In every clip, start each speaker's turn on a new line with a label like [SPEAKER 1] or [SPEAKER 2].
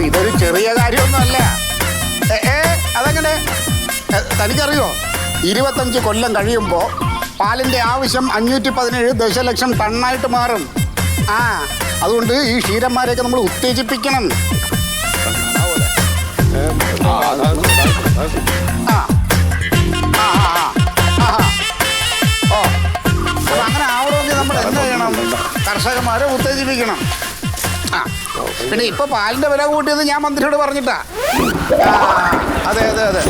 [SPEAKER 1] ഇതൊരു ചെറിയ കാര്യമൊന്നുമല്ല. അതെങ്ങനെ തനിക്കറിയോ? 25 കൊല്ലം കഴിയുമ്പോൾ പാലിൻ്റെ ആവശ്യം 517 ദശലക്ഷം ടണ്ണായിട്ട് മാറും. അതുകൊണ്ട് ഈ ക്ഷീരന്മാരെയൊക്കെ നമ്മൾ ഉത്തേജിപ്പിക്കണം. അങ്ങനെ ആവണമെങ്കിൽ നമ്മൾ എന്ത് ചെയ്യണം? കർഷകന്മാരെ ഉത്തേജിപ്പിക്കണം. പിന്നെ ഇപ്പൊ പാലിന്റെ വില കൂട്ടിയത് ഞാൻ മന്ത്രിയോട് പറഞ്ഞിട്ടാ. അതെ അതെ അതെ.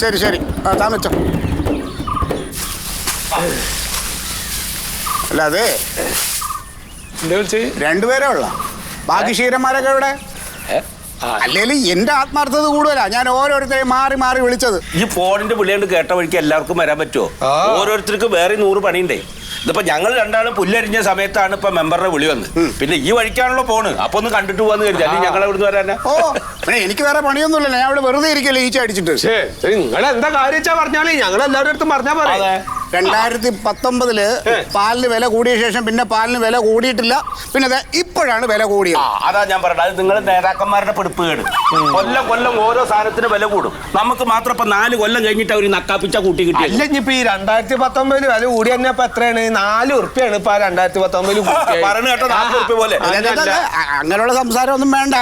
[SPEAKER 1] ശരി ശരി, താൻ വെച്ചോ. അല്ല അതെ, രണ്ടുപേരേ ഉള്ള, ബാക്കി ക്ഷീരന്മാരൊക്കെ ഇവിടെ. അല്ലെങ്കിൽ എന്റെ ആത്മാർത്ഥത കൂടുതലാ ഞാൻ ഓരോരുത്തരെയും മാറി മാറി വിളിച്ചത്.
[SPEAKER 2] ഈ ഫോണിന്റെ വിളിയോണ്ട് കേട്ട വഴിക്ക് എല്ലാവർക്കും വരാൻ പറ്റുമോ? ഓരോരുത്തർക്കും വേറെ 100 പണിയുണ്ടേ. ഇതിപ്പോ ഞങ്ങൾ രണ്ടാളും പുല്ലരിഞ്ഞ സമയത്താണ് ഇപ്പൊ മെമ്പറുടെ വിളി വന്ന്. പിന്നെ ഈ വഴിക്കാണല്ലോ പോണ്, അപ്പൊ ഒന്ന് കണ്ടിട്ട് പോവാന്ന് കരുതി. അല്ലെങ്കിൽ ഞങ്ങൾ എവിടുന്ന് വരാനാ?
[SPEAKER 1] എനിക്ക് വേറെ പണിയൊന്നുമില്ലല്ലോ, ഞാൻ അവിടെ വെറുതെ ഇരിക്കല്ലേ ഈച്ച അടിച്ചിട്ട്.
[SPEAKER 3] നിങ്ങൾ എന്താ കാര്യം പറഞ്ഞാലേ ഞങ്ങൾ എല്ലാവരുടെ അടുത്തും പറഞ്ഞാൽ പറയാ.
[SPEAKER 1] 2019 പാലിന് വില കൂടിയ ശേഷം പിന്നെ പാലിന് വില കൂടിയിട്ടില്ല. പിന്നെ ഇപ്പോഴാണ് വില കൂടിയത്.
[SPEAKER 2] അതാ ഞാൻ പറഞ്ഞത്, അത് നിങ്ങൾ നേതാക്കന്മാരുടെ പിടിപ്പ് കേട്. കൊല്ലം കൊല്ലം ഓരോ സാധനത്തിന് വില കൂടും. നമുക്ക് മാത്രം ഇപ്പൊ 4 കൊല്ലം കഴിഞ്ഞിട്ട് അവർ നക്കാപ്പിച്ച കൂട്ടി കിട്ടി.
[SPEAKER 3] അല്ല ഇനിയിപ്പോ ഈ 2019 വില കൂടി തന്നെ ഇപ്പൊ എത്രയാണ്? 4 ഉറുപ്പ്യാണ് ഇപ്പൊ 2019
[SPEAKER 2] പറഞ്ഞു കേട്ടോ. 4 ഉറുപ്പ്യ പോലെ.
[SPEAKER 1] അങ്ങനെയുള്ള സംസാരം ഒന്നും വേണ്ട.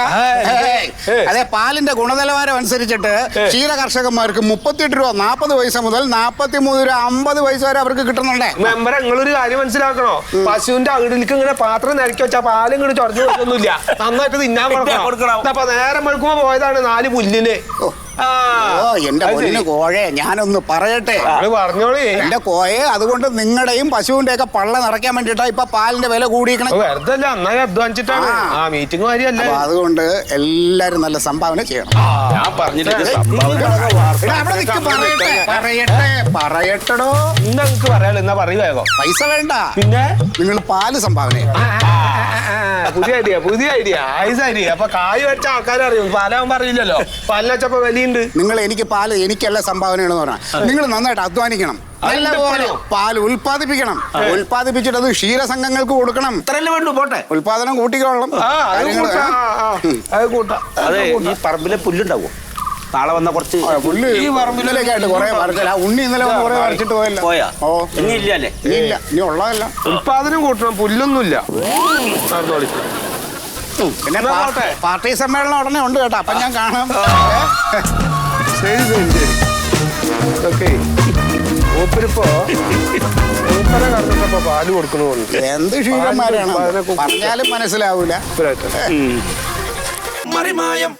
[SPEAKER 1] അതെ, പാലിന്റെ ഗുണനിലവാരം അനുസരിച്ചിട്ട് ക്ഷീര കർഷകന്മാർക്ക് 38 രൂപ 40 പൈസ മുതൽ 43 രൂപ 50 പൈസ വരെ അവർക്ക് കിട്ടുന്നുണ്ട്.
[SPEAKER 3] മെമ്പർ നിങ്ങളൊരു കാര്യം മനസ്സിലാക്കണോ? പശുവിന്റെ അകിടിലേക്ക് ഇങ്ങനെ പാത്രം നിരക്കി വെച്ചാൽ പാലും ഇങ്ങോട്ട് ചൊറഞ്ഞു കൊടുക്കൊന്നുമില്ല. നന്നായിട്ട് തിന്നാൻ കൊടുക്കണം. അപ്പൊ നേരം വെളുക്കുമ്പോ പോയതാണ് 4 പുല്ലിന്.
[SPEAKER 1] എന്റെ പൊന്നു കോഴെ, ഞാനൊന്ന് പറയട്ടെ.
[SPEAKER 3] പറഞ്ഞോളി
[SPEAKER 1] എന്റെ കോയെ, അതുകൊണ്ട് നിങ്ങളുടെയും പശുവിന്റെ ഒക്കെ പള്ള നിറയ്ക്കാൻ വേണ്ടിട്ടാ ഇപ്പൊ പാലിന്റെ വില കൂടിയിരിക്കണം.
[SPEAKER 3] വെറുതെ നന്നായി അധ്വാനിച്ചിട്ടാണ് മീറ്റിംഗ് കാര്യമല്ല.
[SPEAKER 1] അതുകൊണ്ട് എല്ലാരും നല്ല സംഭാവന ചെയ്യണം.
[SPEAKER 2] ഞാൻ പറഞ്ഞിട്ട്
[SPEAKER 1] പറയട്ടോ.
[SPEAKER 3] നിങ്ങൾക്ക് പറയാലോ, എന്നാ പറയുക.
[SPEAKER 1] പൈസ വേണ്ട,
[SPEAKER 3] പിന്നെ നിങ്ങൾ
[SPEAKER 1] പാല് സംഭാവന.
[SPEAKER 3] പുതിയ ഐഡിയ ഐസ് ഐഡിയ. അപ്പൊ കായ് വെച്ച ആൾക്കാരറിയും, പാലാവൻ പറയില്ലല്ലോ. പാലിന് വെച്ചപ്പോ വലിയുണ്ട്.
[SPEAKER 1] നിങ്ങൾ എനിക്ക് പാല് എനിക്കല്ല സംഭാവനയാണെന്ന് പറഞ്ഞാൽ നിങ്ങൾ നന്നായിട്ട് അധ്വാനിക്കണം. നല്ലപോലെ പാല് ഉൽപ്പാദിപ്പിക്കണം. ഉൽപ്പാദിപ്പിച്ചിട്ട് അത് ക്ഷീരസംഘങ്ങൾക്ക് കൊടുക്കണം.
[SPEAKER 2] ഇത്രയല്ലേ വേണ്ടു. പോട്ടെ,
[SPEAKER 1] ഉൽപാദനം കൂട്ടിക്കോളണം.
[SPEAKER 2] അതെ, ഈ പറമ്പിലെ പുല്ലുണ്ടാവോ? നാളെ വന്ന കുറച്ച്
[SPEAKER 1] പുല്ല് ഈ പറമ്പിലേക്കായിട്ട് കുറെ പറിച്ചില്ല. ഉണ്ണി ഇന്നലെ കുറെ പറിച്ചിട്ട് പോയല്ലോ.
[SPEAKER 2] പോയാ? ഇനി ഇല്ലല്ലേ?
[SPEAKER 1] ഇല്ല, ഇനി ഉള്ളതല്ല.
[SPEAKER 3] ഉൽപാദനം കൂട്ടണം, പുല്ലൊന്നുമില്ല.
[SPEAKER 1] പിന്നെ പാർട്ടി സമ്മേളനം ഉടനെ ഉണ്ട് കേട്ടോ, അപ്പൊ ഞാൻ കാണാം.
[SPEAKER 3] ശരി ശരി ശരി. ഓക്കെ, മൂപ്പരിപ്പോ മൂപ്പരെ കണ്ടിട്ടപ്പോ പാല് കൊടുക്കണോണ്ട്
[SPEAKER 1] എന്ത് ക്ഷീരന്മാരാണ് പറഞ്ഞാലും മനസ്സിലാവൂല.
[SPEAKER 4] മറിമായം